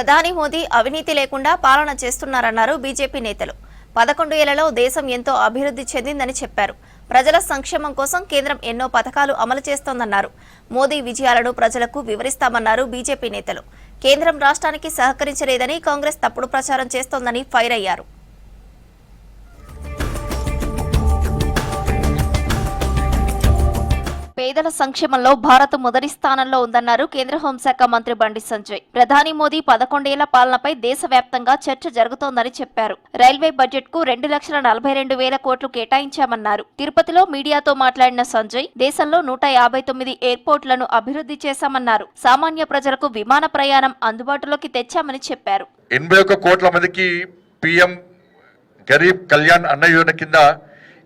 ప్రధాని మోదీ అవినీతి లేకుండా పాలన చేస్తున్నారన్నారు బీజేపీ నేతలు. 11 ఏళ్లలో దేశం ఎంతో అభివృద్ధి చెందిందని చెప్పారు. ప్రజల సంక్షేమం కోసం కేంద్రం ఎన్నో పథకాలు అమలు చేస్తోందన్నారు. మోదీ విజయాలను ప్రజలకు వివరిస్తామన్నారు బీజేపీ నేతలు. కేంద్రం రాష్ట్రానికి సహకరించలేదని కాంగ్రెస్ తప్పుడు ప్రచారం చేస్తోందని ఫైర్ అయ్యారు. పేదల సంక్షేమంలో భారత్ మొదటి స్థానంలో ఉందన్నారు కేంద్ర హోంశాఖ మంత్రి బండి సంజయ్. ప్రధాని మోదీ 11 ఏళ్ల పాలనపై దేశవ్యాప్తంగా చర్చ జరుగుతోందని చెప్పారు. రైల్వే బడ్జెట్ కు 2,42,000 కోట్లు కేటాయించామన్నారు. తిరుపతిలో మీడియాతో మాట్లాడిన సంజయ్ దేశంలో 159 ఎయిర్పోర్టులను అభివృద్ధి చేశామన్నారు. సామాన్య ప్రజలకు విమాన ప్రయాణం అందుబాటులోకి తెచ్చామని చెప్పారు. 81 కోట్ల మందికి పీఎం గరీబ్ కళ్యాణ్ అన్న యోజన కింద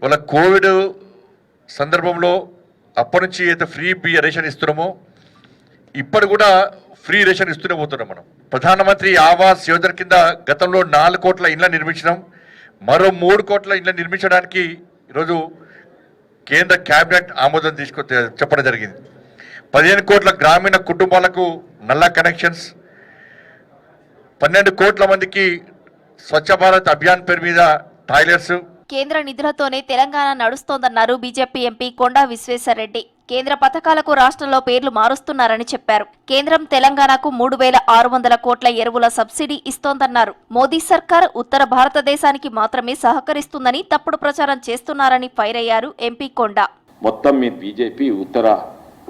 వాళ్ళ కోవిడ్ సందర్భంలో అప్పటి నుంచి అయితే ఫ్రీ రేషన్ ఇస్తున్నామో ఇప్పుడు కూడా ఫ్రీ రేషన్ ఇస్తూనే పోతున్నాం. మనం ప్రధానమంత్రి ఆవాస్ యోజన కింద గతంలో 4 కోట్ల ఇళ్ల నిర్మించినాం. మరో 3 కోట్ల ఇళ్ల నిర్మించడానికి ఈరోజు కేంద్ర క్యాబినెట్ ఆమోదం చెప్పడం జరిగింది. 15 కోట్ల గ్రామీణ కుటుంబాలకు నల్ల కనెక్షన్స్, 12 కోట్ల మందికి స్వచ్ఛ భారత్ అభియాన్ పేరు మీద టాయిలెట్స్. కేంద్ర నిధులతోనే తెలంగాణ నడుస్తోందన్నారు బీజేపీ ఎంపీ కొండా విశ్వేశ్వరరెడ్డి. కేంద్ర పథకాలకు రాష్ట్రంలో పేర్లు మారుస్తున్నారని చెప్పారు. కేంద్రం తెలంగాణకు 3,600 కోట్ల ఎరువుల సబ్సిడీ ఇస్తోందన్నారు. మోదీ సర్కార్ ఉత్తర భారతదేశానికి మాత్రమే సహకరిస్తుందని తప్పుడు ప్రచారం చేస్తున్నారని ఫైర్ అయ్యారు ఎంపీ కొండా. మొత్తం మీ బీజేపీ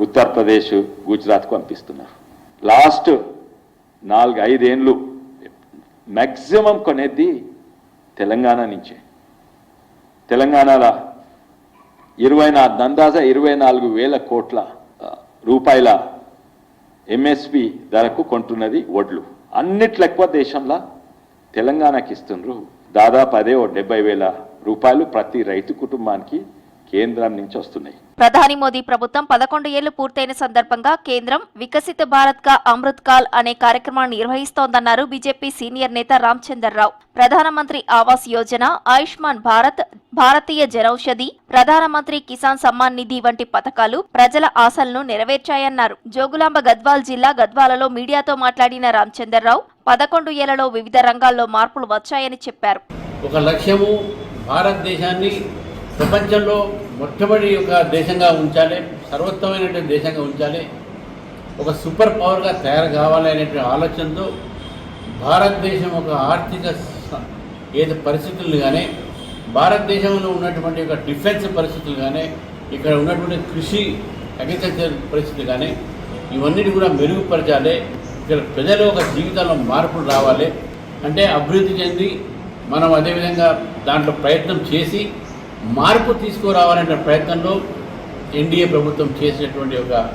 ఉత్తరప్రదేశ్, గుజరాత్కు పంపిస్తున్నారు. లాస్ట్ 4-5 ఏళ్ళు మ్యాక్సిమం కొనేది తెలంగాణ నుంచే. తెలంగాణలో 24,000 కోట్ల రూపాయల ఎంఎస్పి ధరకు కొంటున్నది వడ్లు. అన్నిట్లో ఎక్కువ దేశంలో తెలంగాణకి ఇస్తున్నారు. దాదాపు అదే 70,000 రూపాయలు ప్రతి రైతు కుటుంబానికి కేంద్రం నుంచి వస్తున్నాయి. ప్రధాని మోదీ ప్రభుత్వం 11 ఏళ్లు పూర్తయిన సందర్భంగా కేంద్రం వికసిత భారత్ కా అమృత్ కాల్ అనే కార్యక్రమాన్ని నిర్వహిస్తోందన్నారు బీజేపీ సీనియర్ నేత రామచందర్రావు. ప్రధానమంత్రి ఆవాస్ యోజన, ఆయుష్మాన్ భారత్, భారతీయ జనౌషధి, ప్రధానమంత్రి కిసాన్ సమ్మాన్ నిధి వంటి పథకాలు ప్రజల ఆశలను నెరవేర్చాయన్నారు. జోగులాంబ గద్వాల్ జిల్లా గద్వాలలో మీడియాతో మాట్లాడిన రామచందర్రావు 11 ఏళ్లలో వివిధ రంగాల్లో మార్పులు వచ్చాయని చెప్పారు. ఒక లక్ష్యము భారతదేశాన్ని ప్రపంచంలో మొట్టమొదటి ఒక దేశంగా ఉంచాలి, సర్వోత్తమైనటువంటి దేశంగా ఉంచాలి, ఒక సూపర్ పవర్గా తయారు కావాలి అనేటువంటి ఆలోచనతో భారతదేశం ఒక ఆర్థిక పరిస్థితులు కానీ, భారతదేశంలో ఉన్నటువంటి ఒక డిఫెన్స్ పరిస్థితులు కానీ, ఇక్కడ ఉన్నటువంటి కృషి అగ్రికల్చర్ పరిస్థితులు కానీ ఇవన్నిటి కూడా మెరుగుపరచాలి. ఇక్కడ ప్రజల ఒక జీవితంలో మార్పులు రావాలి అంటే అభివృద్ధి చెంది మనం అదేవిధంగా దాంట్లో ప్రయత్నం చేసి మార్పు తీసుకురావాలనే ప్రయత్నంలో ఎన్డీఏ ప్రభుత్వం చేసినటువంటి ఒక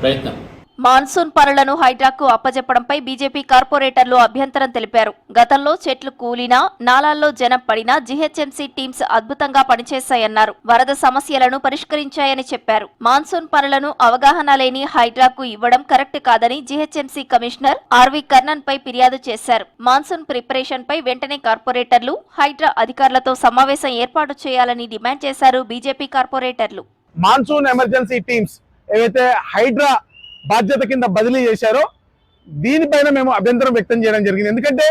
ప్రయత్నం. మాన్సూన్ పనులను హైడ్రాకు అప్పజెప్పడంపై బీజేపీ కార్పొరేటర్లు అభ్యంతరం తెలిపారు. గతంలో చెట్లు కూలినా, నాలాల్లో జనం పడినా జీహెచ్ఎంసీ టీమ్స్ అద్భుతంగా పనిచేశాయన్నారు. వరద సమస్యలను పరిష్కరించాయని చెప్పారు. మాన్సూన్ పనులను అవగాహన లేని హైడ్రాకు ఇవ్వడం కరెక్ట్ కాదని జీహెచ్ఎంసీ కమిషనర్ ఆర్వి కర్ణన్ పై ఫిర్యాదు చేశారు. మాన్సూన్ ప్రిపరేషన్ పై వెంటనే కార్పొరేటర్లు హైడ్రా అధికారులతో సమావేశం ఏర్పాటు చేయాలని డిమాండ్ చేశారు బీజేపీ కార్పొరేటర్లు. మాన్సూన్ ఎమర్జెన్సీ టీమ్స్ ఏవైతే హైడ్రా బాధ్యత కింద బదిలీ చేశారో దీనిపైన మేము అభ్యంతరం వ్యక్తం చేయడం జరిగింది. ఎందుకంటే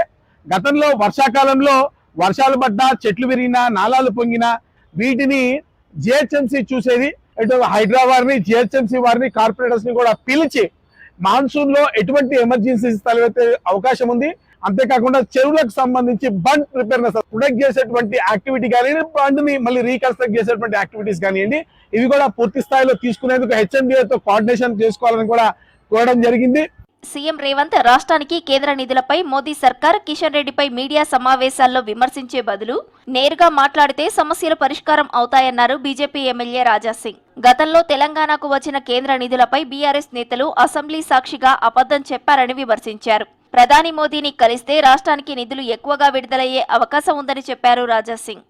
గతంలో వర్షాకాలంలో వర్షాలు పడ్డా, చెట్లు విరిగినా, నాలాలు పొంగినా వీటిని జిహెచ్ఎంసీ చూసేది. ఇటు హైడ్రా వారిని, జిహెచ్ఎంసీ వారిని, కార్పొరేటర్స్ ని కూడా పిలిచి మాన్సూన్ లో ఎటువంటి ఎమర్జెన్సీస్ తలెత్తే అవకాశం ఉంది, అంతేకాకుండా చెరువులకు సంబంధించి బండ్ ప్రిపేర్నెస్ ప్రొటెక్ట్ చేసేటువంటి యాక్టివిటీ కానివ్వండి, బండ్ని మళ్ళీ రీకన్స్ట్రక్ట్ చేసేటువంటి యాక్టివిటీస్ కానివ్వండి, ఇవి కూడా పూర్తి స్థాయిలో తీసుకునేందుకు హెచ్ఎండిఏతో కోఆర్డినేషన్ చేసుకోవాలని కూడా కోరడం జరిగింది. సీఎం రేవంత్ రాష్ట్రానికి కేంద్ర నిధులపై మోదీ సర్కార్ కిషన్ రెడ్డిపై మీడియా సమావేశాల్లో విమర్శించే బదులు నేరుగా మాట్లాడితే సమస్యలు పరిష్కారం అవుతాయన్నారు బీజేపీ ఎమ్మెల్యే రాజాసింగ్. గతంలో తెలంగాణకు వచ్చిన కేంద్ర నిధులపై బీఆర్ఎస్ నేతలు అసెంబ్లీ సాక్షిగా అబద్ధం చెప్పారని విమర్శించారు. ప్రధాని మోదీని కలిస్తే రాష్ట్రానికి నిధులు ఎక్కువగా విడుదలయ్యే అవకాశం ఉందని చెప్పారు రాజాసింగ్.